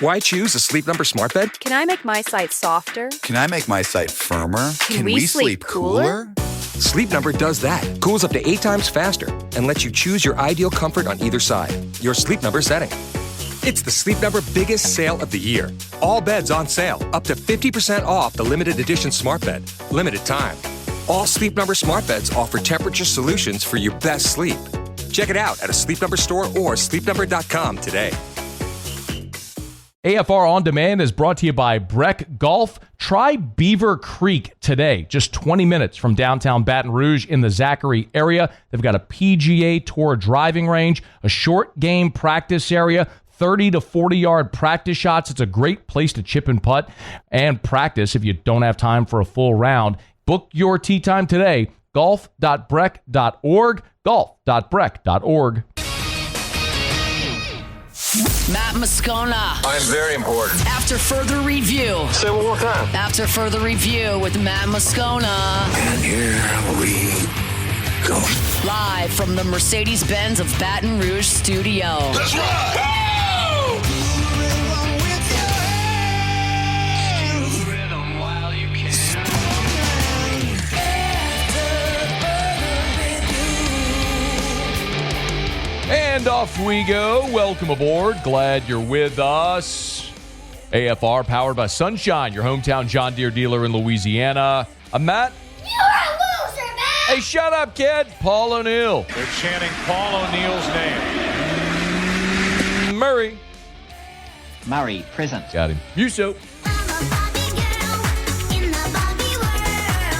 Why choose a Sleep Number smart bed? Can I make my site softer? Can I make my site firmer? Can we sleep cooler? Sleep Number does that. Cools up to 8 times faster and lets you choose your ideal comfort on either side. Your Sleep Number setting. It's the Sleep Number biggest sale of the year. All beds on sale, up to 50% off the limited edition smart bed. Limited time. All Sleep Number smart beds offer temperature solutions for your best sleep. Check it out at a Sleep Number store or sleepnumber.com today. AFR On Demand is brought to you by Breck Golf. Try Beaver Creek today, just 20 minutes from downtown Baton Rouge in the Zachary area. They've got a PGA Tour driving range, a short game practice area, 30 to 40-yard practice shots. It's a great place to chip and putt and practice if you don't have time for a full round. Book your tee time today, golf.breck.org, golf.breck.org. Matt Moscona. I'm very important. After further review. Say it one more time. After further review with Matt Moscona. And here we go. Live from the Mercedes-Benz of Baton Rouge studio. Let's ride! And off we go. Welcome aboard. Glad you're with us. AFR powered by Sunshine, your hometown John Deere dealer in Louisiana. I'm Matt. You're a loser, man! Hey, shut up, kid. Paul O'Neill. They're chanting Paul O'Neill's name. Murray. Present. Got him. Yuso.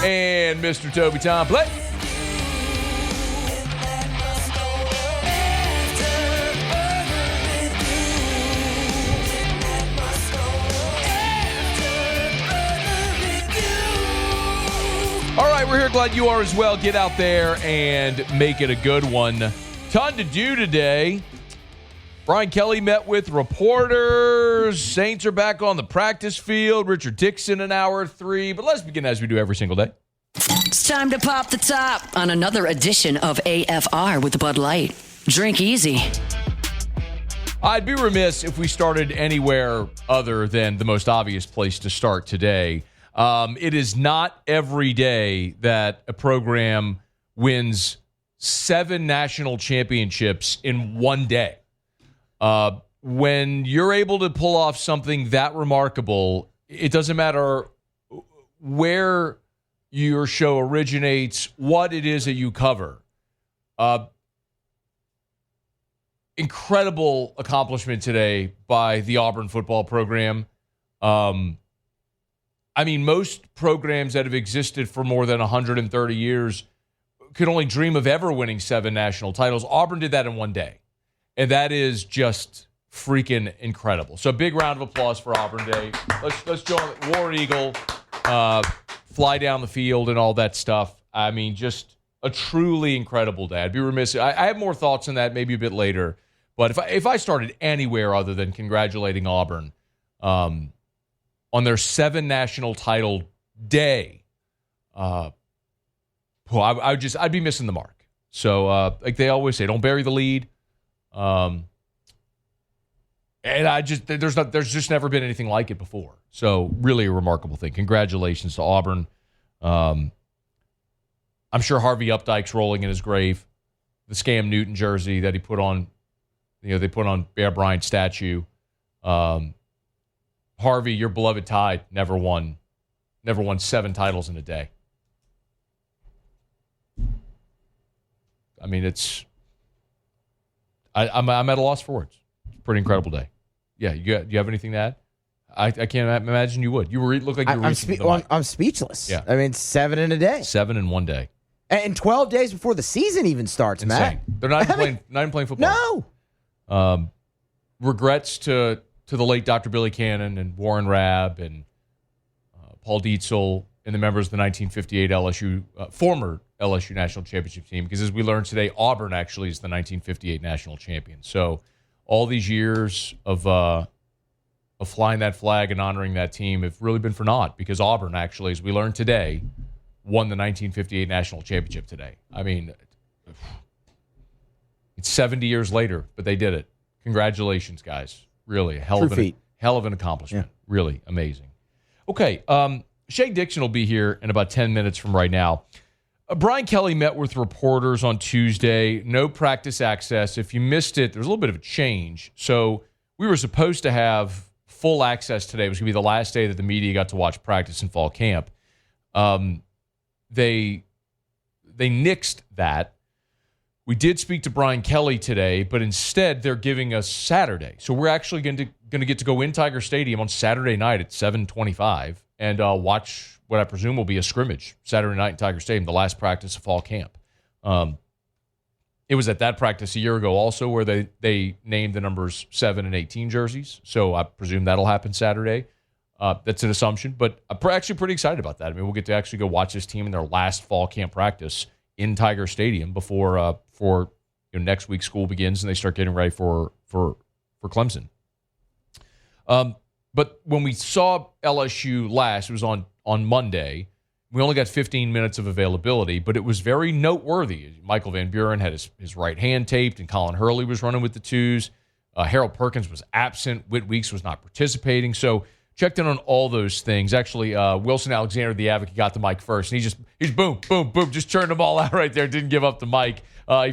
And Mr. Toby Tom. Play. All right, we're here. Glad you are as well. Get out there and make it a good one. Ton to do today. Brian Kelly met with reporters. Saints are back on the practice field. Richard Dixon in hour 3. But let's begin as we do every single day. It's time to pop the top on another edition of AFR with Bud Light. Drink easy. I'd be remiss if we started anywhere other than the most obvious place to start today. It is not every day that a program wins 7 national championships in one day. When you're able to pull off something that remarkable, it doesn't matter where your show originates, what it is that you cover. Incredible accomplishment today by the Auburn football program. I mean, most programs that have existed for more than 130 years could only dream of ever winning 7 national titles. Auburn did that in one day. And that is just freaking incredible. So big round of applause for Auburn Day. Let's join War Eagle, fly down the field and all that stuff. I mean, just a truly incredible day. I'd be remiss. I have more thoughts on that maybe a bit later. But if I started anywhere other than congratulating Auburn, on their 7 national title day, I'd be missing the mark. So, like they always say, don't bury the lead. And there's just never been anything like it before. So, really a remarkable thing. Congratulations to Auburn. I'm sure Harvey Updike's rolling in his grave. The Scam Newton jersey that he put on, they put on Bear Bryant's statue. Harvey, your beloved Tide, never won 7 titles in a day. I mean, I'm at a loss for words. It's a pretty incredible day. Yeah, you have anything to add? I can't imagine you would. You look like you were I'm speechless. Yeah. I mean, 7 in a day. 7 in one day. And 12 days before the season even starts, Insane. Matt. They're not even playing football. No. Regrets to the late Dr. Billy Cannon and Warren Rabb and Paul Dietzel and the members of the 1958 former LSU national championship team, because as we learned today, Auburn actually is the 1958 national champion. So all these years of flying that flag and honoring that team have really been for naught, because Auburn actually, as we learned today, won the 1958 national championship today. I mean, it's 70 years later, but they did it. Congratulations, guys. Really, a hell of hell of an accomplishment. Really amazing. Okay, Shea Dixon will be here in about 10 minutes from right now. Brian Kelly met with reporters on Tuesday. No practice access. If you missed it, there's a little bit of a change. So we were supposed to have full access today. It was going to be the last day that the media got to watch practice in fall camp. They nixed that. We did speak to Brian Kelly today, but instead they're giving us Saturday. So we're actually going to get to go in Tiger Stadium on Saturday night at 7:25 and watch what I presume will be a scrimmage Saturday night in Tiger Stadium, the last practice of fall camp. It was at that practice a year ago also where they named the numbers 7 and 18 jerseys. So I presume that'll happen Saturday. That's an assumption, but I'm actually pretty excited about that. I mean, we'll get to actually go watch this team in their last fall camp practice in Tiger Stadium before next week school begins and they start getting ready for Clemson. But when we saw LSU last, it was on Monday. We only got 15 minutes of availability, but it was very noteworthy. Michael Van Buren had his right hand taped, and Colin Hurley was running with the twos. Harold Perkins was absent. Whit Weeks was not participating. So checked in on all those things. Actually, Wilson Alexander, the advocate, got the mic first, and he's boom, boom, boom, just turned them all out right there. Didn't give up the mic.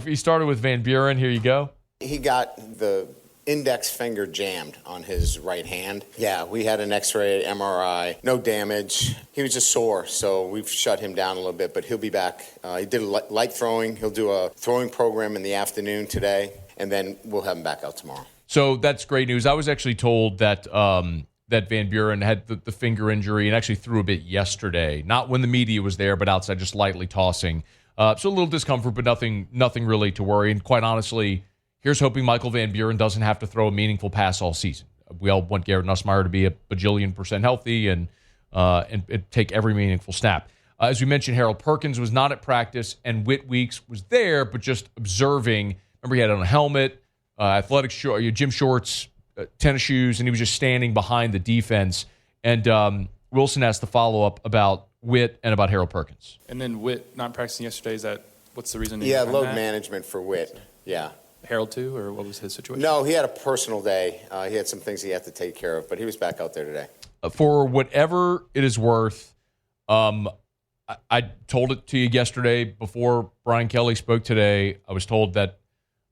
He started with Van Buren. Here you go. He got the index finger jammed on his right hand. Yeah, we had an x-ray, MRI, no damage. He was just sore, so we've shut him down a little bit, but he'll be back. He did light throwing. He'll do a throwing program in the afternoon today, and then we'll have him back out tomorrow. So that's great news. I was actually told that that Van Buren had the finger injury and actually threw a bit yesterday. Not when the media was there, but outside just lightly tossing. So a little discomfort, but nothing really to worry. And quite honestly, here's hoping Michael Van Buren doesn't have to throw a meaningful pass all season. We all want Garrett Nussmeier to be a bajillion% healthy and take every meaningful snap. As we mentioned, Harold Perkins was not at practice, and Whit Weeks was there, but just observing. Remember, he had on a helmet, athletic gym shorts, tennis shoes, and he was just standing behind the defense. And Wilson asked the follow-up about Whit and about Harold Perkins. And then Whit not practicing yesterday, what's the reason? Yeah, load management for Whit, yeah. Harold too, or what was his situation? No, he had a personal day. He had some things he had to take care of, but he was back out there today. For whatever it is worth, I told it to you yesterday before Brian Kelly spoke today. I was told that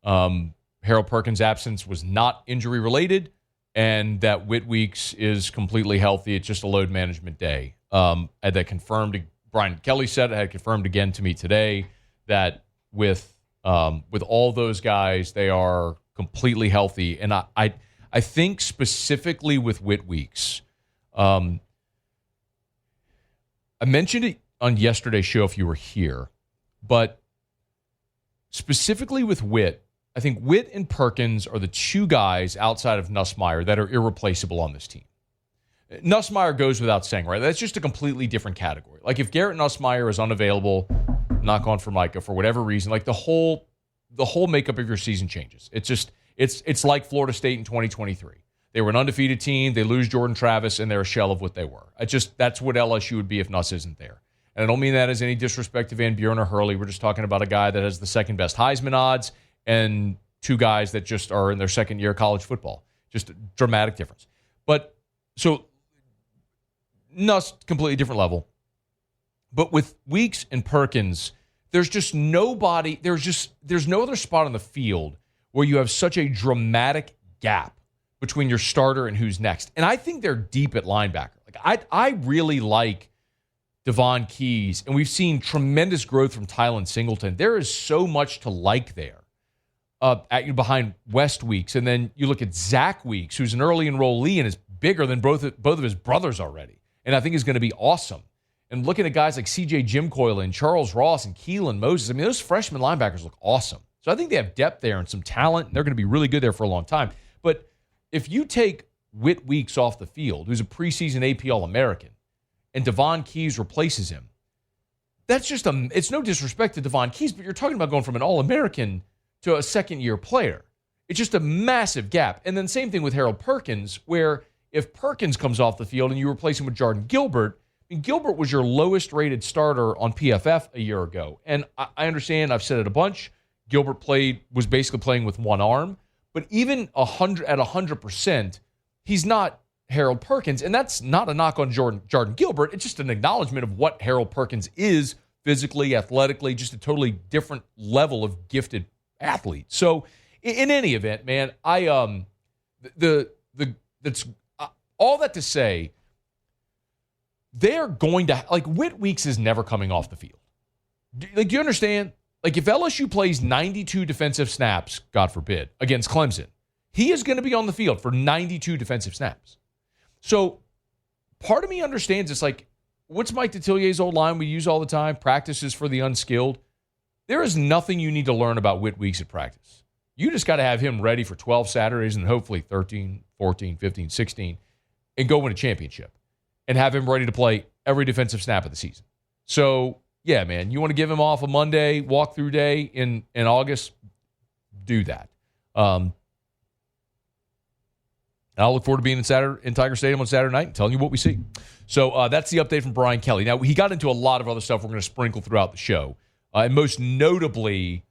Harold Perkins' absence was not injury-related and that Whit Weeks is completely healthy. It's just a load management day. And that confirmed, Brian Kelly said, it had confirmed again to me today that with all those guys, they are completely healthy. And I think specifically with Whit Weeks, I mentioned it on yesterday's show if you were here, but specifically with Whit, I think Whit and Perkins are the two guys outside of Nussmeier that are irreplaceable on this team. Nussmeier goes without saying, right? That's just a completely different category. Like if Garrett Nussmeier is unavailable, knock on Formica for whatever reason, like the whole makeup of your season changes. It's like Florida State in 2023. They were an undefeated team. They lose Jordan Travis, and they're a shell of what they were. That's what LSU would be if Nuss isn't there. And I don't mean that as any disrespect to Van Buren or Hurley. We're just talking about a guy that has the second best Heisman odds and two guys that just are in their second year of college football. Just a dramatic difference. But so Nuss, completely different level. But with Weeks and Perkins, there's just nobody, there's no other spot on the field where you have such a dramatic gap between your starter and who's next. And I think they're deep at linebacker. Like I really like Devon Keys, and we've seen tremendous growth from Tylen Singleton. There is so much to like there behind West Weeks. And then you look at Zach Weeks, who's an early enrollee and is bigger than both of his brothers already. And I think is going to be awesome. And looking at guys like C.J. Jimcoyle and Charles Ross and Keelan Moses, I mean, those freshman linebackers look awesome. So I think they have depth there and some talent, and they're going to be really good there for a long time. But if you take Whit Weeks off the field, who's a preseason AP All-American, and Devon Keys replaces him, that's just it's no disrespect to Devon Keys, but you're talking about going from an All-American to a second-year player. It's just a massive gap. And then same thing with Harold Perkins, where if Perkins comes off the field and you replace him with Jordan Gilbert, I mean, Gilbert was your lowest-rated starter on PFF a year ago. And I understand, I've said it a bunch, Gilbert was basically playing with one arm. But even at 100%, he's not Harold Perkins, and that's not a knock on Jordan Gilbert. It's just an acknowledgement of what Harold Perkins is physically, athletically, just a totally different level of gifted athlete. So in any event, man, that's all that to say, they're going to, like, Whit Weeks is never coming off the field. Do you understand? Like, if LSU plays 92 defensive snaps, God forbid, against Clemson, he is going to be on the field for 92 defensive snaps. So part of me understands it's like, what's Mike Detilier's old line we use all the time? Practice is for the unskilled. There is nothing you need to learn about Whit Weeks at practice. You just got to have him ready for 12 Saturdays and hopefully 13, 14, 15, 16, and go win a championship. And have him ready to play every defensive snap of the season. So, yeah, man, you want to give him off a Monday walkthrough day in August? Do that. And I'll look forward to being in Tiger Stadium on Saturday night and telling you what we see. So that's the update from Brian Kelly. Now, he got into a lot of other stuff we're going to sprinkle throughout the show. And most notably,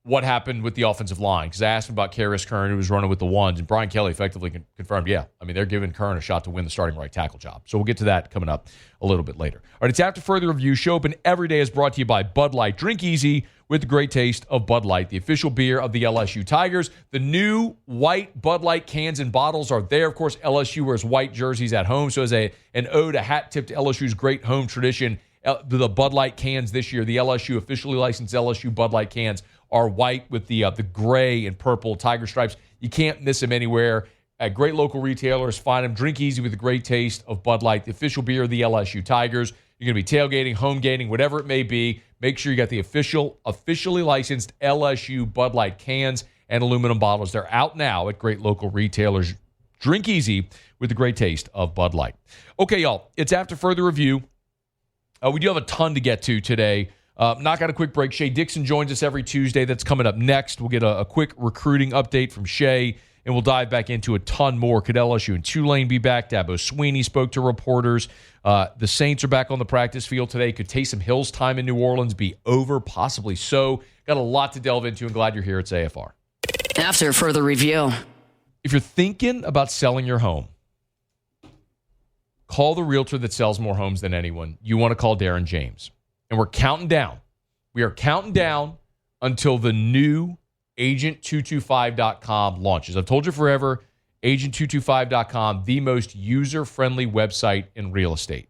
what happened with the offensive line. Because I asked him about Karis Kern, who was running with the ones, and Brian Kelly effectively confirmed, they're giving Kern a shot to win the starting right tackle job. So we'll get to that coming up a little bit later. All right, it's After Further Review. Show Open every day is brought to you by Bud Light. Drink easy with the great taste of Bud Light, the official beer of the LSU Tigers. The new white Bud Light cans and bottles are there. Of course, LSU wears white jerseys at home. So as an ode, a hat tip to LSU's great home tradition, the Bud Light cans this year, the LSU officially licensed LSU Bud Light cans are white with the gray and purple tiger stripes. You can't miss them anywhere. At great local retailers, find them. Drink easy with the great taste of Bud Light, the official beer of the LSU Tigers. You're going to be tailgating, home gating, whatever it may be. Make sure you got the officially licensed LSU Bud Light cans and aluminum bottles. They're out now at great local retailers. Drink easy with the great taste of Bud Light. Okay, y'all, it's After Further Review. We do have a ton to get to today. Knock out a quick break. Shea Dixon joins us every Tuesday. That's coming up next. We'll get a quick recruiting update from Shea, and we'll dive back into a ton more. Could LSU and Tulane be back? Dabo Sweeney spoke to reporters. The Saints are back on the practice field today. Could Taysom Hill's time in New Orleans be over? Possibly so. Got a lot to delve into, and glad you're here. It's AFR. After Further Review. If you're thinking about selling your home, call the realtor that sells more homes than anyone. You want to call Darren James. And we're counting down. We are counting down until the new agent225.com launches. I've told you forever, agent225.com, the most user-friendly website in real estate.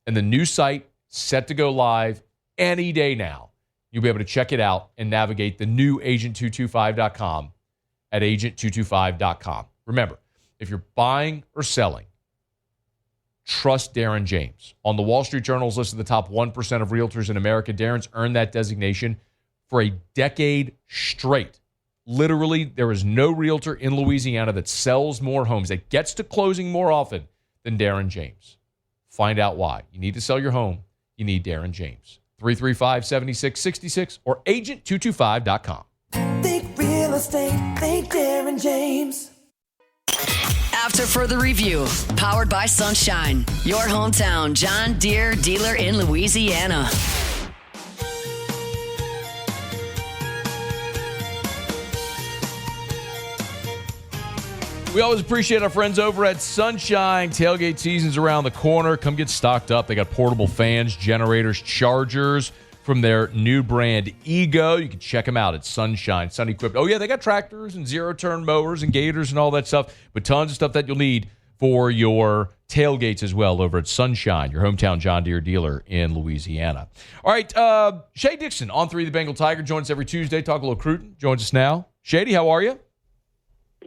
And the new site set to go live any day now. You'll be able to check it out and navigate the new agent225.com at agent225.com. Remember, if you're buying or trust Darren James. On the Wall Street Journal's list of the top 1% of realtors in America, Darren's earned that designation for a decade straight. Literally, there is no realtor in Louisiana that sells more homes, that gets to closing more often than Darren James. Find out why. You need to sell your home. You need Darren James. 335-7666 or agent225.com. Think real estate. Think Darren James. After Further Review, powered by Sunshine, your hometown John Deere dealer in Louisiana. We always appreciate our friends over at Sunshine. Tailgate season's around the corner. Come get stocked up. They got portable fans, generators, chargers from their new brand Ego. You can check them out at Sunshine, Sun Equipped. Oh, yeah, they got tractors and zero-turn mowers and gators and all that stuff, but tons of stuff that you'll need for your tailgates as well over at Sunshine, your hometown John Deere dealer in Louisiana. All right, Shea Dixon, on 3 the Bengal Tiger, joins us every Tuesday. Talk a little recruiting. Joins us now. Shady, how are you?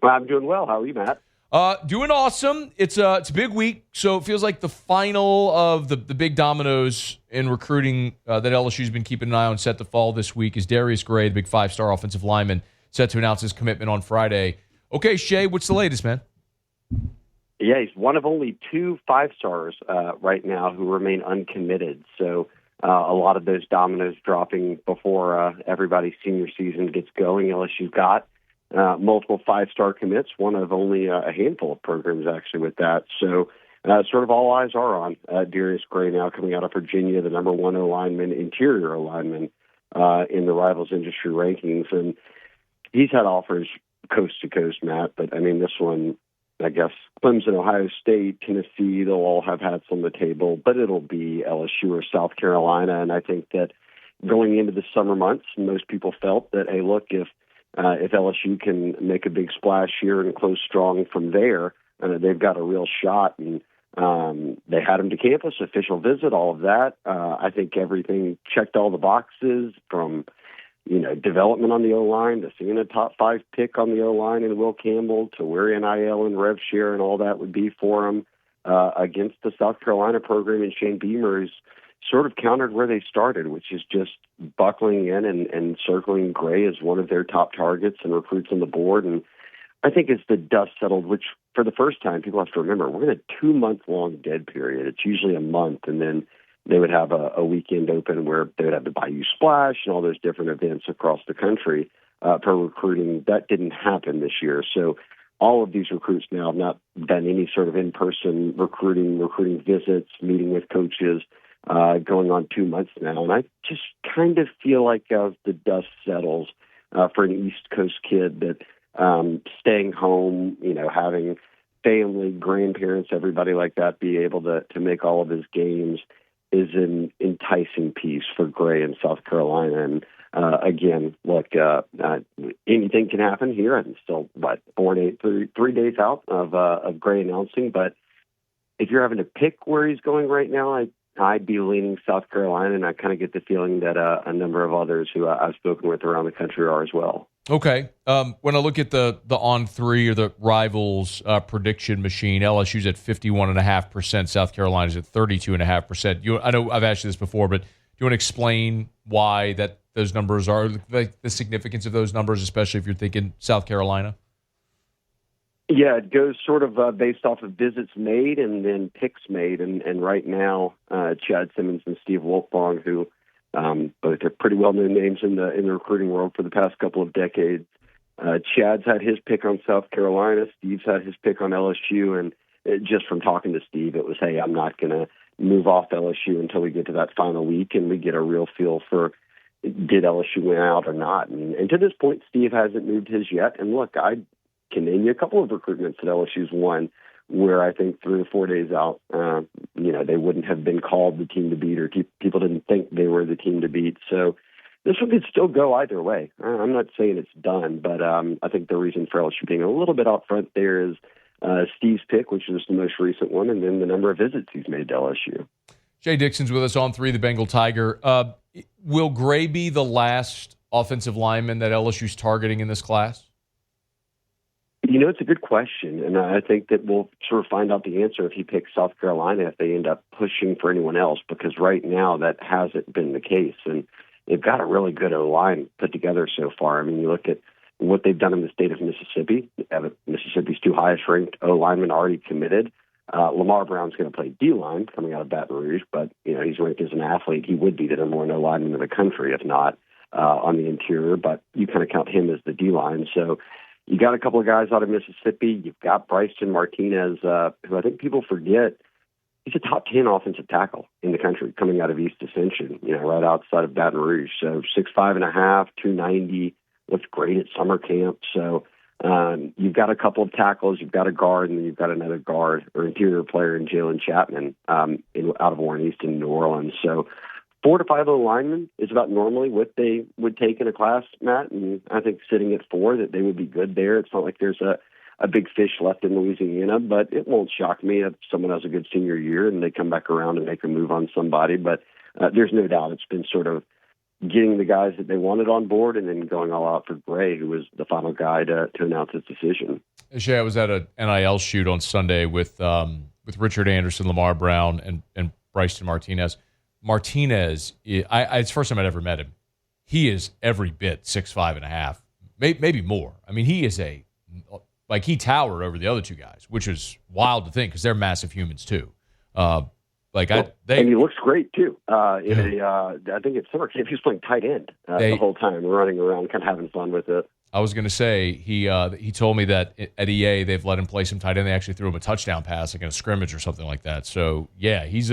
I'm doing well. How are you, Matt? Doing awesome. It's a big week, so it feels like the final of the big dominoes in recruiting that LSU's been keeping an eye on set to fall this week is Darius Gray, the big 5-star offensive lineman, set to announce his commitment on Friday. Okay, Shea, what's the latest, man? Yeah, he's one of only 2 5-stars right now who remain uncommitted. So a lot of those dominoes dropping before everybody's senior season gets going. LSU's got multiple 5-star commits, one of only a handful of programs actually with that. So sort of all eyes are on Darius Gray now coming out of Virginia, the number 1 O-lineman, interior O-lineman in the Rivals industry rankings. And he's had offers coast to coast, Matt, but I mean, this one I guess Clemson, Ohio State, Tennessee, they'll all have hats on the table, but it'll be LSU or South Carolina. And I think that going into the summer months, most people felt that, hey, look, if LSU can make a big splash here and close strong from there, they've got a real shot. And they had him to campus, official visit, all of that. I think everything checked all the boxes from, development on the O-line to seeing a top 5 pick on the O-line and Will Campbell to where NIL and rev share and all that would be for him against the South Carolina program. And Shane Beamer is sort of countered where they started, which is just buckling in and circling Gray as one of their top targets and recruits on the board. And I think as the dust settled, which for the first time, people have to remember, we're in a 2-month-long dead period. It's usually a month, and then they would have a weekend open where they would have the Bayou Splash and all those different events across the country for recruiting. That didn't happen this year. So all of these recruits now have not done any sort of in-person recruiting visits, meeting with coaches, going on 2 months now. And I just kind of feel like as the dust settles for an East Coast kid that staying home, having family, grandparents, everybody like that be able to make all of his games is an enticing piece for Gray in South Carolina. And again, look, anything can happen here. I'm still, 3 days out of Gray announcing. But if you're having to pick where he's going right now, I'd be leaning South Carolina, and I kind of get the feeling that a number of others who I've spoken with around the country are as well. Okay. When I look at the On3 or the Rivals prediction machine, LSU's at 51.5%, South Carolina's at 32.5%. I know I've asked you this before, but do you want to explain why those numbers are, the significance of those numbers, especially if you're thinking South Carolina? Yeah, it goes sort of based off of visits made and then picks made. And right now, Chad Simmons and Steve Wolfbong, who both are pretty well-known names in the recruiting world for the past couple of decades. Chad's had his pick on South Carolina. Steve's had his pick on LSU. And just from talking to Steve, it was, hey, I'm not going to move off LSU until we get to that final week and we get a real feel for did LSU win out or not. And to this point, Steve hasn't moved his yet. And look, I can name you a couple of recruitments that LSU's won where I think 3 or 4 days out, they wouldn't have been called the team to beat, or people didn't think they were the team to beat. So this one could still go either way. I'm not saying it's done, but I think the reason for LSU being a little bit out front there is Steve's pick, which is the most recent one, and then the number of visits he's made to LSU. Shea Dixon's with us on 3, the Bengal Tiger. Will Gray be the last offensive lineman that LSU's targeting in this class? It's a good question, and I think that we'll sort of find out the answer if he picks South Carolina, if they end up pushing for anyone else, because right now that hasn't been the case, and they've got a really good O-line put together so far. I mean, you look at what they've done in the state of Mississippi. Mississippi's 2 highest-ranked O-linemen already committed. Lamar Brown's going to play D-line coming out of Baton Rouge, but he's ranked as an athlete. He would be the number 1 O-lineman in the country, if not on the interior, but you kind of count him as the D-line. So you got a couple of guys out of Mississippi. You've got Bryson Martinez, who I think people forget. He's a top 10 offensive tackle in the country coming out of East Ascension, right outside of Baton Rouge. So 6'5.5", 290, looked great at summer camp. So you've got a couple of tackles, you've got a guard, and then you've got another guard or interior player in Jalen Chapman out of Warren East in New Orleans. So 4 to 5 linemen is about normally what they would take in a class, Matt, and I think sitting at 4 that they would be good there. It's not like there's a big fish left in Louisiana, but it won't shock me if someone has a good senior year and they come back around and make a move on somebody. But there's no doubt it's been sort of getting the guys that they wanted on board and then going all out for Gray, who was the final guy to announce his decision. Shay, I was at an NIL shoot on Sunday with Richard Anderson, Lamar Brown, and Bryson Martinez. Martinez, it's the first time I'd ever met him. He is every bit 6'5.5", maybe more. I mean, he is he towered over the other 2 guys, which is wild to think because they're massive humans too. And he looks great too. I think at summer camp he was playing tight end the whole time, running around, kind of having fun with it. I was going to say he told me that at EA they've let him play some tight end. They actually threw him a touchdown pass like in a scrimmage or something like that. So yeah, he's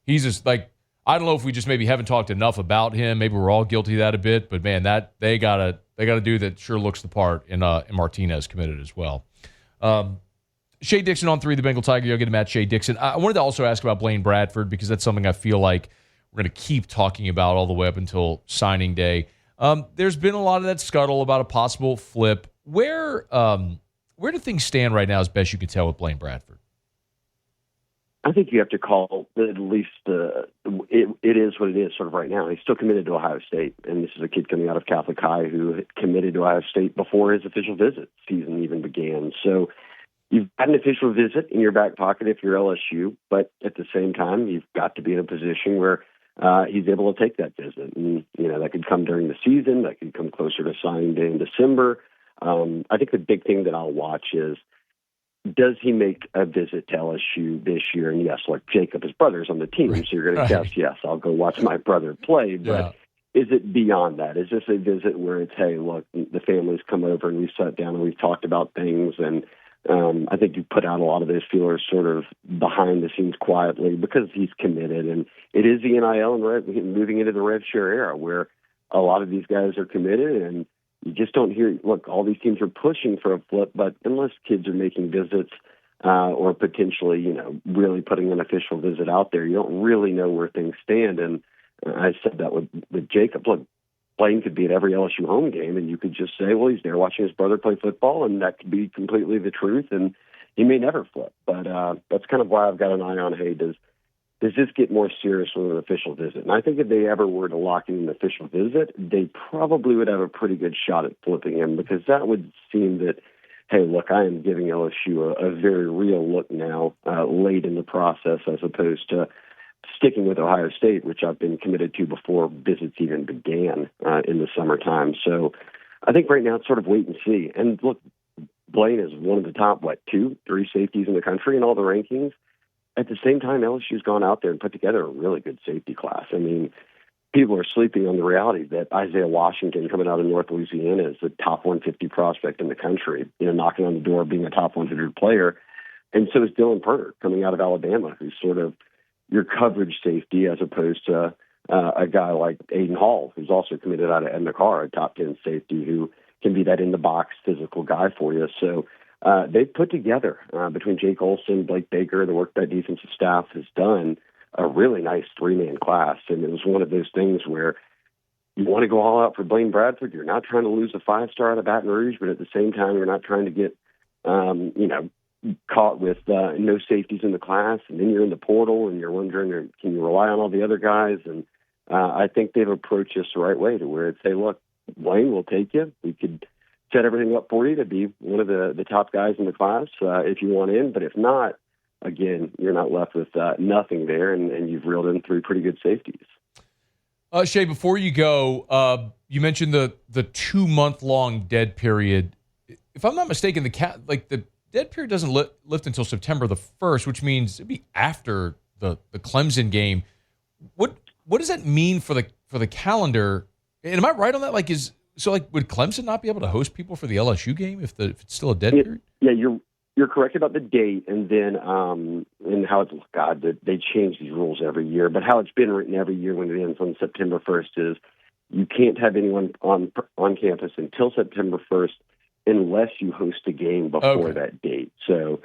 just like. I don't know if we just maybe haven't talked enough about him. Maybe we're all guilty of that a bit, but man, that they got a dude that sure looks the part, and Martinez committed as well. Shea Dixon on 3, the Bengal Tiger. You'll get him at Shea Dixon. I wanted to also ask about Blaine Bradford because that's something I feel like we're going to keep talking about all the way up until signing day. There's been a lot of that scuttle about a possible flip. Where do things stand right now, as best you can tell, with Blaine Bradford? I think you have to call at least it is what it is sort of right now. He's still committed to Ohio State, and this is a kid coming out of Catholic High who had committed to Ohio State before his official visit season even began. So you've got an official visit in your back pocket if you're LSU, but at the same time, you've got to be in a position where he's able to take that visit. And, that could come during the season. That could come closer to signing day in December. I think the big thing that I'll watch is, does he make a visit to LSU this year? And yes, like Jacob, his brother's on the team, so you're going to guess, yes, I'll go watch my brother play. But is it beyond that? Is this a visit where it's, hey, look, the family's come over and we've sat down and we've talked about things? And I think you put out a lot of those feelers sort of behind the scenes quietly because he's committed. And it is the NIL and moving into the rev share era where a lot of these guys are committed, and you just don't hear, look, all these teams are pushing for a flip, but unless kids are making visits or potentially, really putting an official visit out there, you don't really know where things stand. And I said that with Jacob. Look, Blaine could be at every LSU home game, and you could just say, well, he's there watching his brother play football, and that could be completely the truth, and he may never flip. But that's kind of why I've got an eye on, hey, does this get more serious with an official visit? And I think if they ever were to lock in an official visit, they probably would have a pretty good shot at flipping him, because that would seem that, hey, look, I am giving LSU a very real look now late in the process, as opposed to sticking with Ohio State, which I've been committed to before visits even began in the summertime. So I think right now it's sort of wait and see. And look, Blaine is one of the top, 2, 3 safeties in the country in all the rankings. At the same time, LSU's gone out there and put together a really good safety class. I mean, people are sleeping on the reality that Isaiah Washington, coming out of North Louisiana, is the top 150 prospect in the country, knocking on the door of being a top 100 player. And so is Dylan Purter, coming out of Alabama, who's sort of your coverage safety, as opposed to a guy like Aiden Hall, who's also committed out of Edna Carr, a top 10 safety who can be that in-the-box physical guy for you. So they've put together, between Jake Olson, Blake Baker, the work that defensive staff has done, a really nice 3-man class. And it was one of those things where you want to go all out for Blaine Bradford. You're not trying to lose a 5-star out of Baton Rouge, but at the same time, you're not trying to get, caught with no safeties in the class. And then you're in the portal and you're wondering, can you rely on all the other guys? And I think they've approached this the right way, to where it's, hey, look, Blaine, we'll take you. We could set everything up for you to be one of the top guys in the class if you want in. But if not, again, you're not left with nothing there, and you've reeled in 3 pretty good safeties. Shea, before you go, you mentioned the 2-month-long dead period. If I'm not mistaken, the dead period doesn't lift until September the 1st, which means it'd be after the Clemson game. What does that mean for the calendar? And am I right on that? Would Clemson not be able to host people for the LSU game if it's still a dead period? Yeah, you're correct about the date, and then and how it's, they change these rules every year. But how it's been written every year when it ends on September 1st is you can't have anyone on campus until September 1st unless you host a game before that date. So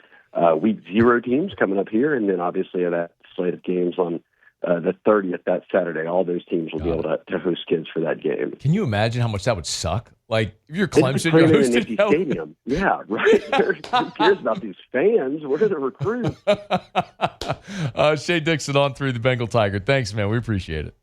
week 0 teams coming up here, and then obviously that slate of games on the 30th, that Saturday, all those teams will be able to host kids for that game. Can you imagine how much that would suck? Like, if you're Clemson, you're hosting an empty stadium. Yeah, right. Who cares about these fans? Where are the recruits? Shea Dixon on through the Bengal Tiger. Thanks, man. We appreciate it.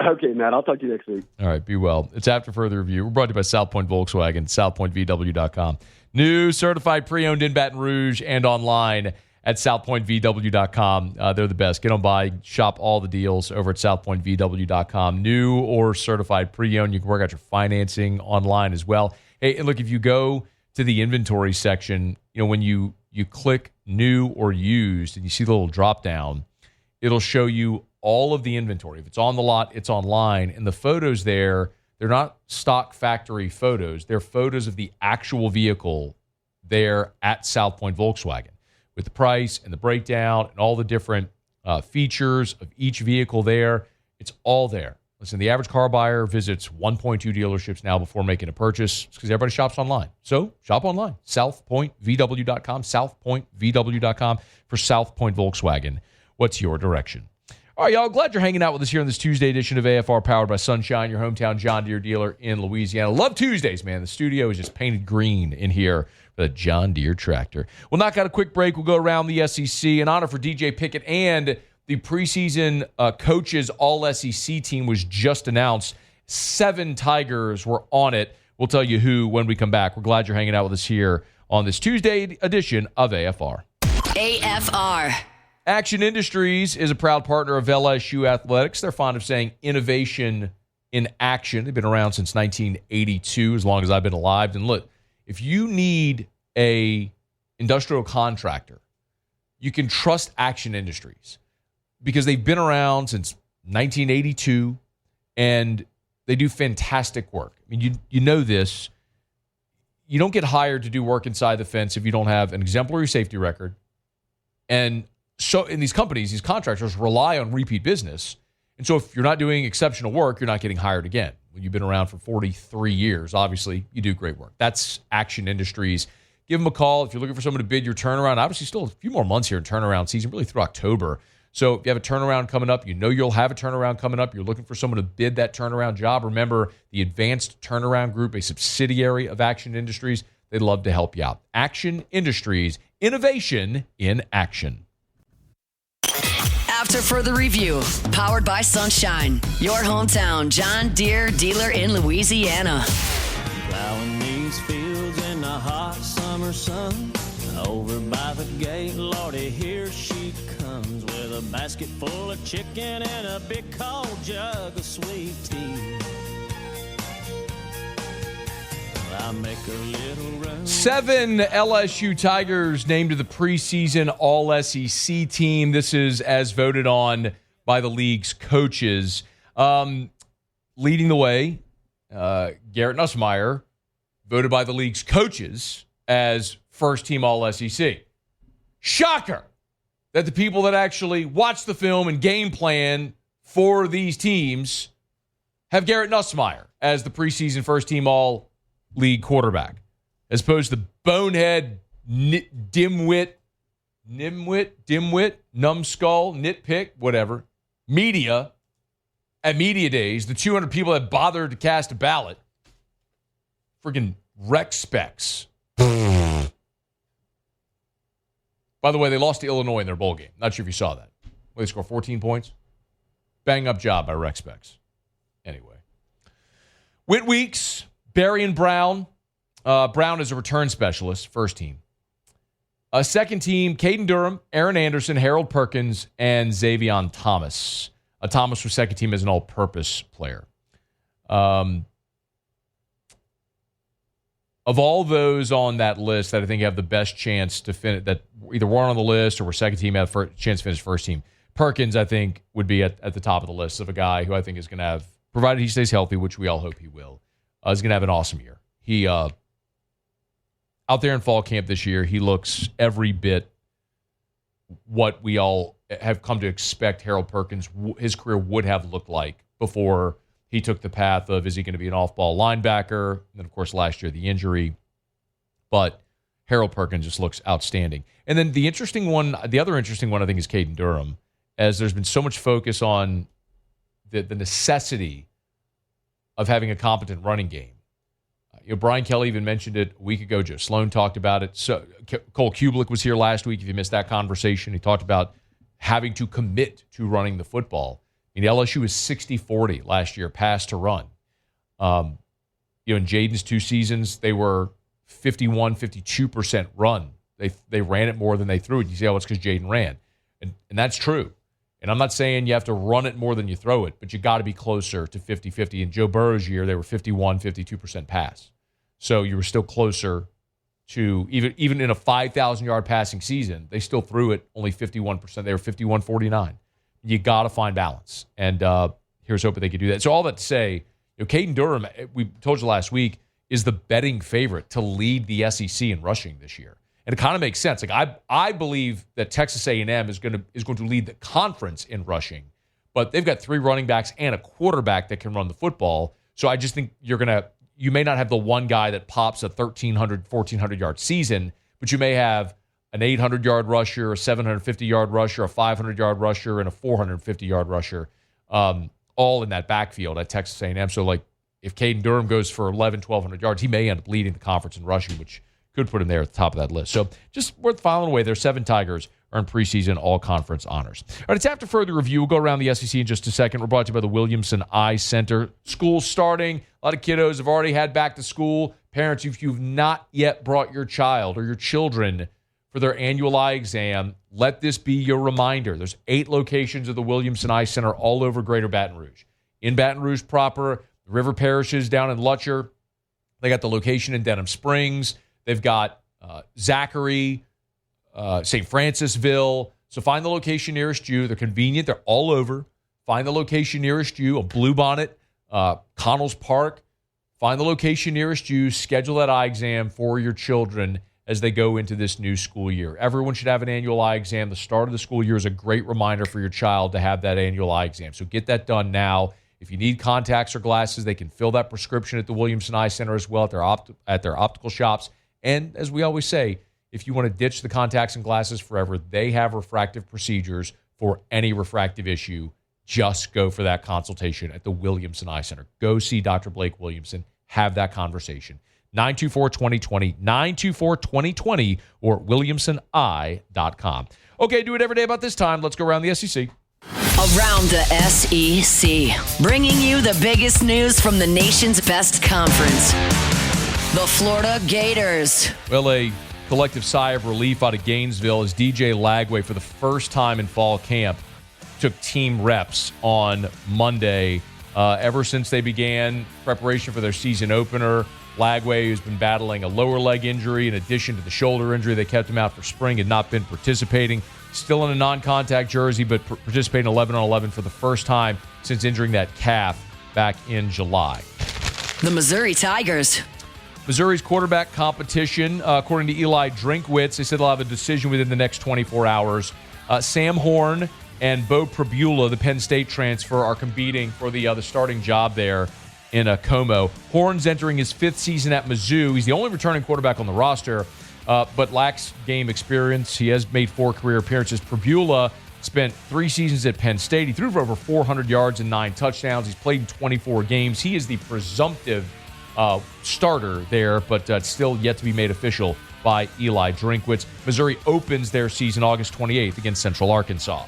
Okay, Matt. I'll talk to you next week. All right. Be well. It's After Further Review. We're brought to you by South Point Volkswagen, southpointvw.com. New certified pre-owned in Baton Rouge and online at southpointvw.com. They're the best. Get on by, shop all the deals over at southpointvw.com. New or certified pre-owned. You can work out your financing online as well. Hey, and look, if you go to the inventory section, when you click new or used and you see the little drop down, it'll show you all of the inventory. If it's on the lot, it's online. And the photos there, they're not stock factory photos. They're photos of the actual vehicle there at South Point Volkswagen, with the price and the breakdown and all the different features of each vehicle there. It's all there. Listen, the average car buyer visits 1.2 dealerships now before making a purchase because everybody shops online. So shop online. SouthPointVW.com, SouthPointVW.com for South Point Volkswagen. What's your direction? All right, y'all. Glad you're hanging out with us here on this Tuesday edition of AFR Powered by Sunshine, your hometown John Deere dealer in Louisiana. Love Tuesdays, man. The studio is just painted green in here for the John Deere tractor. We'll knock out a quick break. We'll go around the SEC. An honor for DJ Pickett and the preseason coaches All-SEC team was just announced. 7 Tigers were on it. We'll tell you who when we come back. We're glad you're hanging out with us here on this Tuesday edition of AFR. AFR. Action Industries is a proud partner of LSU Athletics. They're fond of saying innovation in action. They've been around since 1982, as long as I've been alive. And look, if you need a industrial contractor, you can trust Action Industries because they've been around since 1982 and they do fantastic work. I mean, you know this. You don't get hired to do work inside the fence if you don't have an exemplary safety record. And so in these companies, these contractors rely on repeat business. And so if you're not doing exceptional work, you're not getting hired again. When you've been around for 43 years, obviously, you do great work. That's Action Industries. Give them a call if you're looking for someone to bid your turnaround. Obviously, still a few more months here in turnaround season, really through October. So if you have a turnaround coming up, you know you'll have a turnaround coming up. You're looking for someone to bid that turnaround job. Remember, the Advanced Turnaround Group, a subsidiary of Action Industries, they'd love to help you out. Action Industries, innovation in action. After further review, powered by Sunshine, your hometown John Deere dealer in Louisiana. Plowing these fields in the hot summer sun. Over by the gate, Lordy, here she comes with a basket full of chicken and a big cold jug of sweet tea. I make a little room. 7 LSU Tigers named to the preseason All-SEC team. This is as voted on by the league's coaches. Leading the way, Garrett Nussmeier, voted by the league's coaches as first-team All-SEC. Shocker that the people that actually watch the film and game plan for these teams have Garrett Nussmeier as the preseason first-team All-League quarterback, as opposed to bonehead, dimwit, numbskull, nitpick, whatever, media at media days, the 200 people that bothered to cast a ballot, freaking rec specs. By the way, they lost to Illinois in their bowl game. Not sure if you saw that. They scored 14 points. Bang up job by rec specs. Anyway. Whit Weeks, Barry and Brown. Brown is a return specialist, first team. Second team, Caden Durham, Aaron Anderson, Harold Perkins, and Xavion Thomas. Thomas was second team as an all-purpose player. Of all those on that list that I think have the best chance to finish, that either weren't on the list or were second team, have a chance to finish first team, Perkins, I think, would be at the top of the list of a guy who I think is going to have, provided he stays healthy, which we all hope he will, is going to have an awesome year. He, out there in fall camp this year, he looks every bit what we all have come to expect Harold Perkins, his career would have looked like before he took the path of, is he going to be an off-ball linebacker? And then, of course, last year, the injury. But Harold Perkins just looks outstanding. And then the other interesting one, I think, is Caden Durham, as there's been so much focus on the necessity of having a competent running game. Brian Kelly even mentioned it a week ago. Joe Sloan talked about it. So Cole Kubelik was here last week. If you missed that conversation, he talked about having to commit to running the football. LSU was 60-40 last year, pass to run. In Jaden's 2 seasons, they were 51, 52% run. They ran it more than they threw it. You say, oh, it's because Jaden ran. And that's true. And I'm not saying you have to run it more than you throw it, but you got to be closer to 50-50. In Joe Burrow's year, they were 51, 52% pass. So you were still closer to, even in a 5,000-yard passing season, they still threw it only 51%. They were 51-49. You got to find balance. And here's hoping they could do that. So all that to say, Caden Durham, we told you last week, is the betting favorite to lead the SEC in rushing this year. And it kind of makes sense. Like I believe that Texas A&M is going to lead the conference in rushing, but they've got 3 running backs and a quarterback that can run the football. So I just think you may not have the one guy that pops a 1,300, 1,400-yard season, but you may have an 800-yard rusher, a 750-yard rusher, a 500-yard rusher, and a 450-yard rusher, all in that backfield at Texas A&M. So, like, if Caden Durham goes for 1,100 yards, he may end up leading the conference in rushing, which could put him there at the top of that list. So, just worth filing away. Their 7 Tigers earned preseason all-conference honors. All right, it's after further review. We'll go around the SEC in just a second. We're brought to you by the Williamson Eye Center. School's starting. A lot of kiddos have already had back to school. Parents, if you've not yet brought your child or your children for their annual eye exam, let this be your reminder. There's 8 locations of the Williamson Eye Center all over Greater Baton Rouge. In Baton Rouge proper, River Parishes down in Lutcher. They got the location in Denham Springs. They've got Zachary, St. Francisville. So find the location nearest you. They're convenient. They're all over. Find the location nearest you. A Bluebonnet, Connells Park. Find the location nearest you. Schedule that eye exam for your children as they go into this new school year. Everyone should have an annual eye exam. The start of the school year is a great reminder for your child to have that annual eye exam. So get that done now. If you need contacts or glasses, they can fill that prescription at the Williamson Eye Center as well at their optical shops. And as we always say, if you want to ditch the contacts and glasses forever, they have refractive procedures for any refractive issue. Just go for that consultation at the Williamson Eye Center. Go see Dr. Blake Williamson. Have that conversation. 924-2020, 924-2020, or williamsoneye.com. Okay, do it every day about this time. Let's go around the SEC. Around the SEC, bringing you the biggest news from the nation's best conference, the Florida Gators. Well, a collective sigh of relief out of Gainesville as DJ Lagway, for the first time in fall camp, took team reps on Monday. Ever since they began preparation for their season opener, Lagway, who's been battling a lower leg injury in addition to the shoulder injury that kept him out for spring, had not been participating. Still in a non-contact jersey, but participating 11-on-11 for the first time since injuring that calf back in July. The Missouri Tigers. Missouri's quarterback competition, according to Eli Drinkwitz, they said they'll have a decision within the next 24 hours. Sam Horn and Bo Prabula, the Penn State transfer, are competing for the starting job there in Como. Horn's entering his 5th season at Mizzou. He's the only returning quarterback on the roster, but lacks game experience. He has made 4 career appearances. Prabula spent 3 seasons at Penn State. He threw for over 400 yards and 9 touchdowns. He's played in 24 games. He is the presumptive starter there, but it's still yet to be made official by Eli Drinkwitz. Missouri opens their season August 28th against Central Arkansas.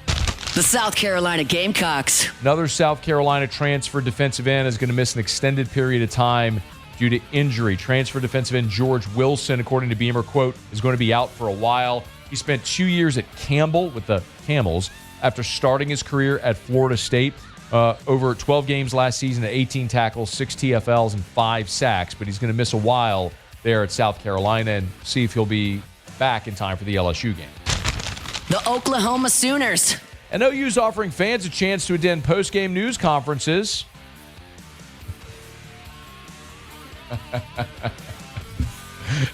The South Carolina Gamecocks. Another South Carolina transfer defensive end is going to miss an extended period of time due to injury. Transfer defensive end George Wilson, according to Beamer, quote, is going to be out for a while. He spent 2 years at Campbell with the Camels after starting his career at Florida State. Over 12 games last season at 18 tackles, 6 TFLs, and 5 sacks, but he's going to miss a while there at South Carolina and see if he'll be back in time for the LSU game. The Oklahoma Sooners. And OU's offering fans a chance to attend post-game news conferences.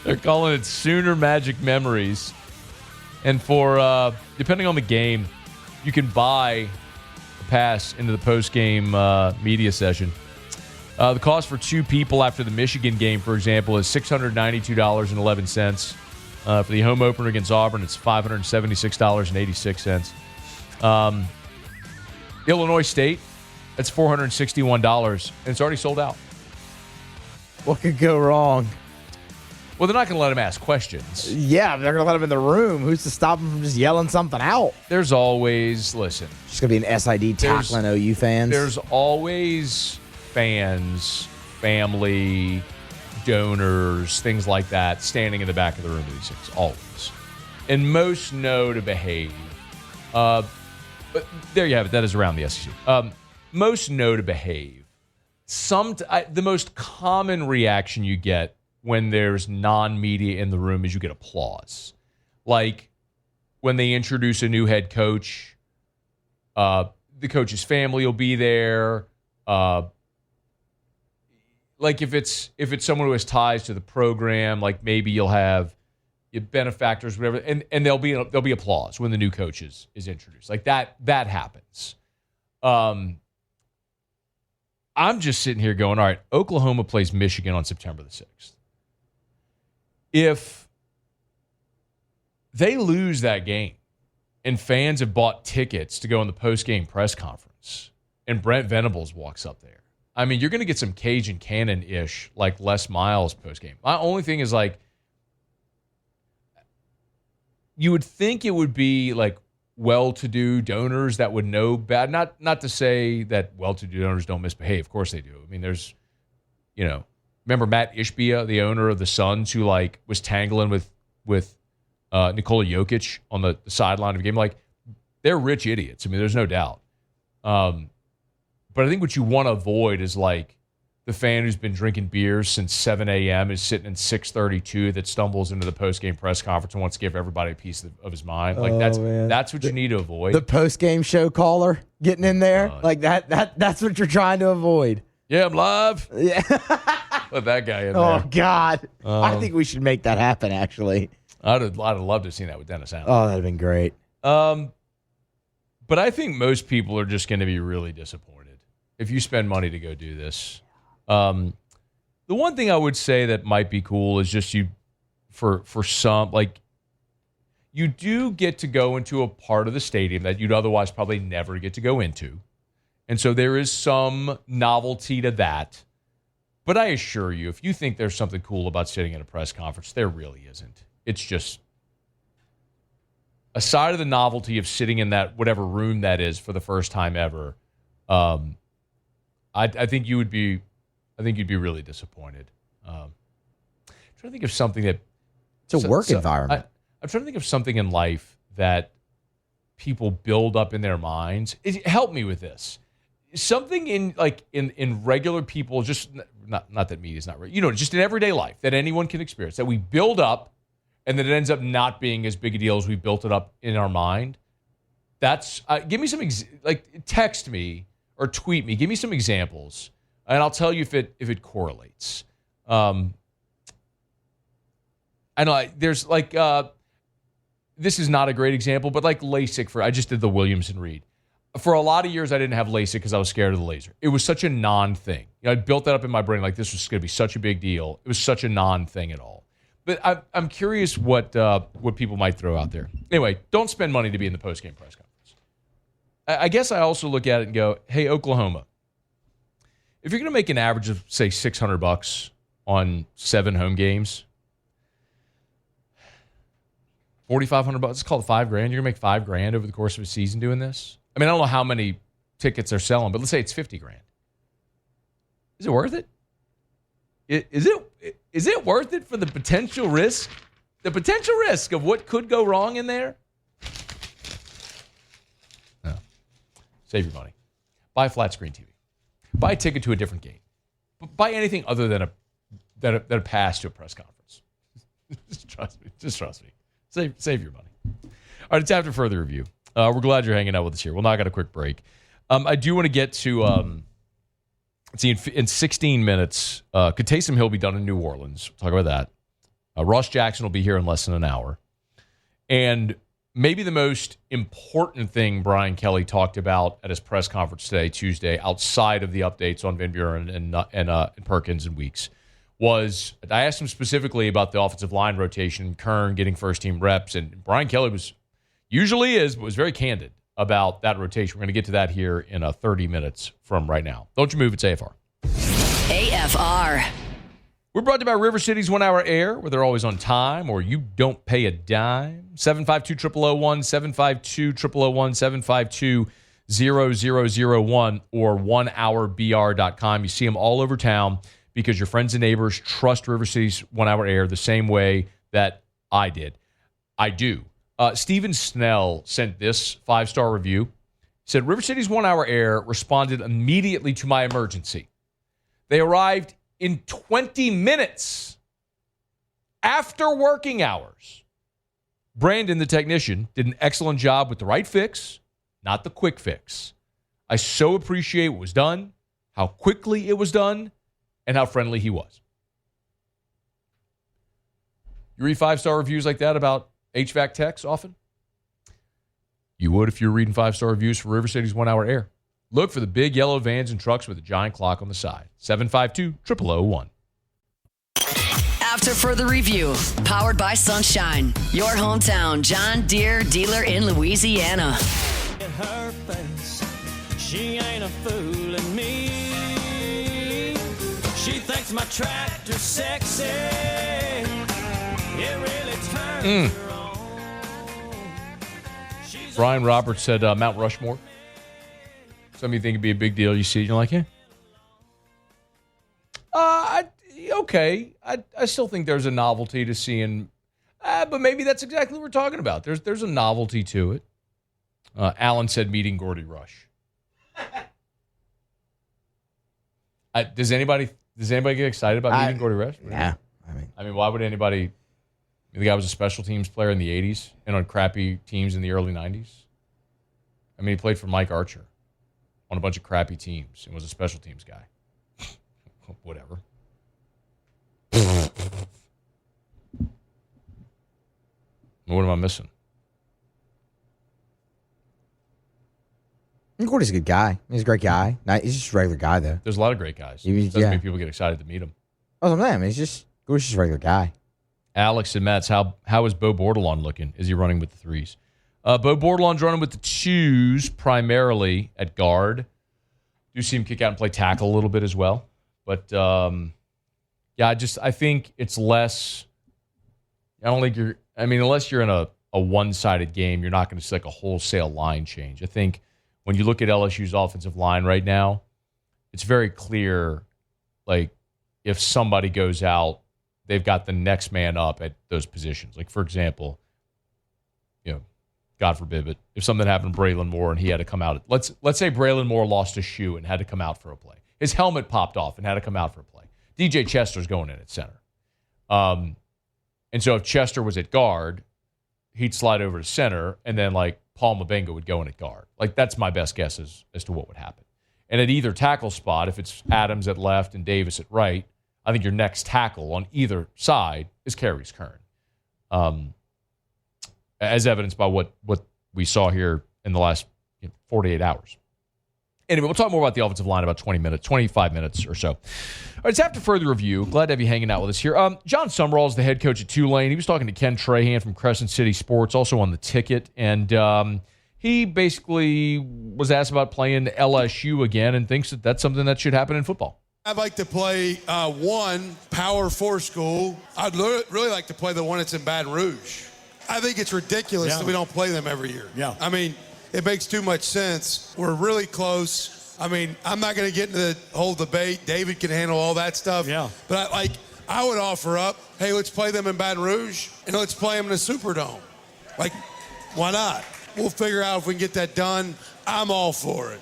They're calling it Sooner Magic Memories. And for, depending on the game, you can buy a pass into the post-game media session. The cost for 2 people after the Michigan game, for example, is $692.11. For the home opener against Auburn, it's $576.86. Illinois State, that's $461, and it's already sold out. What could go wrong? Well, they're not going to let him ask questions. Yeah, they're going to let him in the room. Who's to stop him from just yelling something out? There's always, listen. It's going to be an SID tackling OU fans. There's always fans, family, donors, things like that, standing in the back of the room with these things, always. And most know to behave. But there you have it. That is around the SEC. Most know to behave. The most common reaction you get when there's non-media in the room is you get applause. Like when they introduce a new head coach, the coach's family will be there. Like if it's someone who has ties to the program, like maybe you'll have your benefactors, whatever, and there'll be applause when the new coach is introduced. Like that happens. I'm just sitting here going, all right, Oklahoma plays Michigan on September the 6th. If they lose that game and fans have bought tickets to go in the post-game press conference and Brent Venables walks up there, I mean, you're going to get some Cajun Cannon-ish, like Les Miles post-game. My only thing is, like, you would think it would be, like, well-to-do donors that would know bad. Not to say that well-to-do donors don't misbehave. Of course they do. I mean, there's, remember Matt Ishbia, the owner of the Suns, who, like, was tangling with Nikola Jokic on the sideline of the game. Like, they're rich idiots. I mean, there's no doubt. But I think what you want to avoid is, like, the fan who's been drinking beers since 7 a.m. is sitting in 6:32 that stumbles into the post-game press conference and wants to give everybody a piece of his mind. Like, that's what you need to avoid. The post-game show caller getting in there, like that's what you're trying to avoid. Yeah, I'm live. Yeah. Let that guy in there. Oh, God. I think we should make that happen, actually. I'd have loved to have seen that with Dennis Allen. Oh, that'd have been great. But I think most people are just going to be really disappointed if you spend money to go do this. The one thing I would say that might be cool is just for some, like, you do get to go into a part of the stadium that you'd otherwise probably never get to go into. And so there is some novelty to that. But I assure you, if you think there's something cool about sitting in a press conference, there really isn't. It's just, aside of the novelty of sitting in that whatever room that is for the first time ever, I think you'd be really disappointed. I'm trying to think of something that it's a work environment. I'm trying to think of something in life that people build up in their minds. Help me with this. Something in regular people, just not that media's not right. Just in everyday life that anyone can experience, that we build up and then it ends up not being as big a deal as we built it up in our mind. That's give me some text me or tweet me. Give me some examples, and I'll tell you if it correlates. I know there's this is not a great example, but like LASIK I just did the Williamson read. For a lot of years, I didn't have LASIK because I was scared of the laser. It was such a non-thing. I built that up in my brain like this was going to be such a big deal. It was such a non-thing at all. But I'm curious what people might throw out there. Anyway, don't spend money to be in the post-game press conference. I guess I also look at it and go, hey, Oklahoma, if you're going to make an average of, say, $600 on 7 home games, $4,500, let's call it $5,000. You're going to make $5,000 over the course of a season doing this? I mean, I don't know how many tickets they're selling, but let's say it's $50,000. Is it worth it? Is it worth it for the potential risk? The potential risk of what could go wrong in there? No. Save your money. Buy a flat screen TV. Buy a ticket to a different game. Buy anything other than a pass to a press conference. Just trust me. Save your money. All right, it's after further review. We're glad you're hanging out with us here. We'll knock out a quick break. I do want to get to, in 16 minutes, could Taysom Hill be done in New Orleans? We'll talk about that. Ross Jackson will be here in less than an hour. And maybe the most important thing Brian Kelly talked about at his press conference today, Tuesday, outside of the updates on Van Buren and Perkins and Weeks, was I asked him specifically about the offensive line rotation, Kern getting first-team reps, and Brian Kelly was very candid about that rotation. We're going to get to that here in 30 minutes from right now. Don't you move, it's AFR. AFR. We're brought to you by River City's 1 Hour Air, where they're always on time or you don't pay a dime. 752-0001, 752-0001, 752-0001, or 1hourbr.com. You see them all over town because your friends and neighbors trust River City's 1 Hour Air the same way that I did. I do. Stephen Snell sent this 5-star review. He said, River City's 1 Hour Air responded immediately to my emergency. They arrived in 20 minutes after working hours. Brandon, the technician, did an excellent job with the right fix, not the quick fix. I so appreciate what was done, how quickly it was done, and how friendly he was. You read 5-star reviews like that about HVAC techs often? You would if you were reading 5-star reviews for River City's 1 Hour Air. Look for the big yellow vans and trucks with a giant clock on the side. 752-0001. After further review, powered by Sunshine, your hometown John Deere dealer in Louisiana. Her face, she ain't a fooling me. She thinks my tractor's sexy. It really turns her on. Brian Roberts said Mount Rushmore. Some of you think it'd be a big deal. You see it, you're like, yeah. Okay. I still think there's a novelty to seeing, but maybe that's exactly what we're talking about. There's a novelty to it. Alan said meeting Gordy Rush. Does anybody get excited about meeting Gordy Rush? Yeah. I mean, why would anybody? The guy was a special teams player in the 80s and on crappy teams in the early 90s. I mean, he played for Mike Archer on a bunch of crappy teams and was a special teams guy. Whatever. What am I missing? Gordy's a good guy. He's a great guy. He's just a regular guy, though. There's a lot of great guys. Doesn't mean people get excited to meet him. Oh, man. Gordy's just a regular guy. Alex and Matt's, how is Bo Bordelon looking? Is he running with the threes? Bo Bordelon's running with the twos primarily at guard. Do see him kick out and play tackle a little bit as well. But, I think it's less. I don't think unless you're in a one-sided game, you're not going to see like a wholesale line change. I think when you look at LSU's offensive line right now, it's very clear, like, if somebody goes out, they've got the next man up at those positions. Like, for example, God forbid, but if something happened to Braylon Moore and he had to come out, let's say Braylon Moore lost a shoe and had to come out for a play. His helmet popped off and had to come out for a play. DJ Chester's going in at center. And so if Chester was at guard, he'd slide over to center, and then, like, Paul Mabenga would go in at guard. Like, that's my best guess as to what would happen. And at either tackle spot, if it's Adams at left and Davis at right, I think your next tackle on either side is Carius Kern. As evidenced by what we saw here in the last 48 hours. Anyway, we'll talk more about the offensive line in about 25 minutes or so. All right, it's after further review. Glad to have you hanging out with us here. John Summerall is the head coach at Tulane. He was talking to Ken Trahan from Crescent City Sports, also on the ticket. And he basically was asked about playing LSU again and thinks that that's something that should happen in football. I'd like to play one Power 4 school. I'd really like to play the one that's in Baton Rouge. I think it's ridiculous that we don't play them every year. Yeah. I mean, it makes too much sense. We're really close. I mean, I'm not going to get into the whole debate. David can handle all that stuff. Yeah. But I would offer up, hey, let's play them in Baton Rouge and let's play them in the Superdome. Like, why not? We'll figure out if we can get that done. I'm all for it.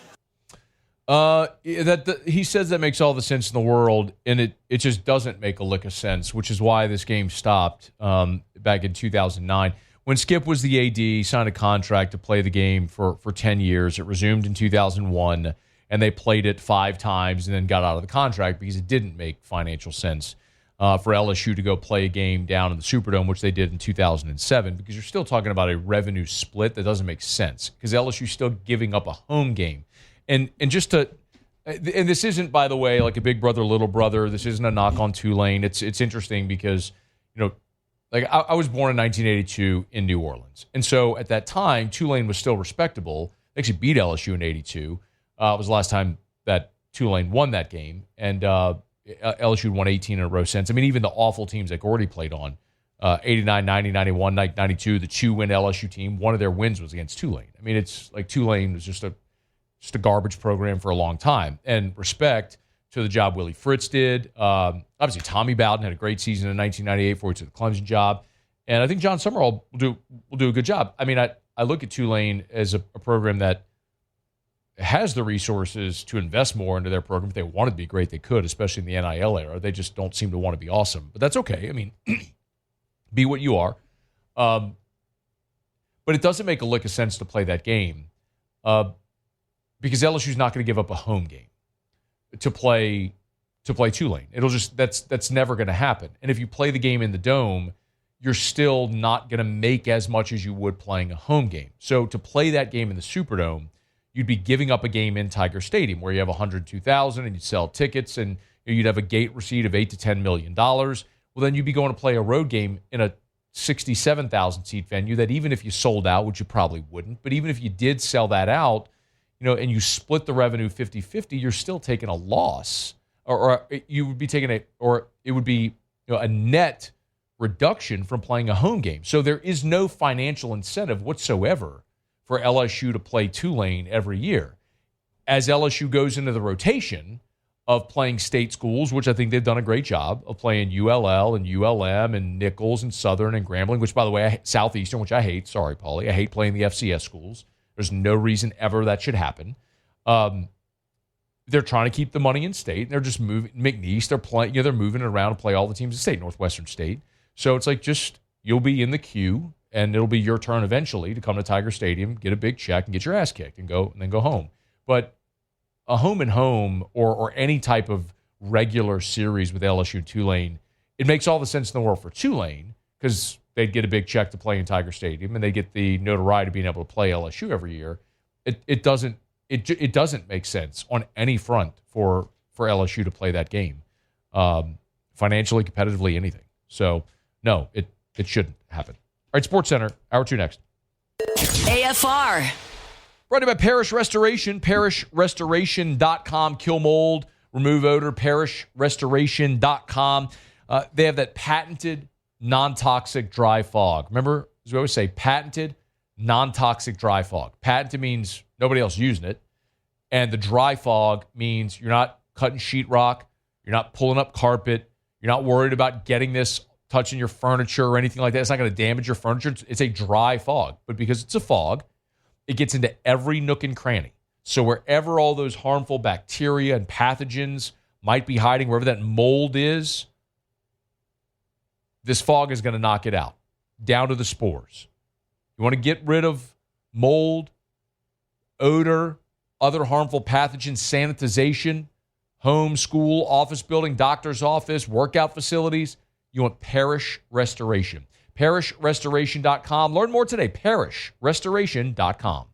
He says that makes all the sense in the world, and it just doesn't make a lick of sense, which is why this game stopped back in 2009. When Skip was the AD, he signed a contract to play the game for 10 years. It resumed in 2001, and they played it 5 times and then got out of the contract because it didn't make financial sense for LSU to go play a game down in the Superdome, which they did in 2007, because you're still talking about a revenue split that doesn't make sense because LSU's still giving up a home game. And this isn't, by the way, like a big brother, little brother. This isn't a knock on Tulane. It's interesting because, like I was born in 1982 in New Orleans. And so at that time, Tulane was still respectable. They actually beat LSU in 82. It was the last time that Tulane won that game. And LSU won 18 in a row since. I mean, even the awful teams that Gordy played on, 89, 90, 91, 92, the two-win LSU team, one of their wins was against Tulane. I mean, it's like Tulane was just a garbage program for a long time. And respect to the job Willie Fritz did. Obviously, Tommy Bowden had a great season in 1998 before he took the Clemson job. And I think John Summerall will do a good job. I mean, I look at Tulane as a program that has the resources to invest more into their program. If they wanted to be great, they could, especially in the NIL era. They just don't seem to want to be awesome. But that's okay. I mean, be what you are. But it doesn't make a lick of sense to play that game because LSU's not going to give up a home game to play Tulane. It'll just that's never going to happen. And if you play the game in the Dome, you're still not going to make as much as you would playing a home game. So to play that game in the Superdome, you'd be giving up a game in Tiger Stadium where you have 102,000 and you sell tickets and you'd have a gate receipt of $8 to $10 million. Well, then you'd be going to play a road game in a 67,000 seat venue that even if you sold out, which you probably wouldn't, but even if you did sell that out, and you split the revenue 50-50, you're still taking a loss, or you would be taking it would be a net reduction from playing a home game. So there is no financial incentive whatsoever for LSU to play Tulane every year. As LSU goes into the rotation of playing state schools, which I think they've done a great job of playing ULL and ULM and Nichols and Southern and Grambling, which, by the way, Southeastern, which I hate. Sorry, Paulie. I hate playing the FCS schools. There's no reason ever that should happen. They're trying to keep the money in state. They're just moving McNeese. They're playing. They're moving it around to play all the teams in state, Northwestern State. So it's like you'll be in the queue, and it'll be your turn eventually to come to Tiger Stadium, get a big check, and get your ass kicked, and then go home. But a home and home or any type of regular series with LSU and Tulane, it makes all the sense in the world for Tulane because they'd get a big check to play in Tiger Stadium, and they get the notoriety of being able to play LSU every year. It doesn't make sense on any front for LSU to play that game, financially, competitively, anything. So no, it shouldn't happen. All right, Sports Center, hour 2 next. AFR. Brought to you by Parish Restoration, parishrestoration.com. Kill mold, remove odor, parishrestoration.com. They have that patented non-toxic dry fog. Remember, as we always say, patented non-toxic dry fog. Patented means nobody else using it. And the dry fog means you're not cutting sheetrock, you're not pulling up carpet, you're not worried about getting this touching your furniture or anything like that. It's not going to damage your furniture. It's a dry fog. But because it's a fog, it gets into every nook and cranny. So wherever all those harmful bacteria and pathogens might be hiding, wherever that mold is, this fog is going to knock it out, down to the spores. You want to get rid of mold, odor, other harmful pathogens, sanitization, home, school, office building, doctor's office, workout facilities. You want Parish Restoration. ParishRestoration.com. Learn more today. ParishRestoration.com.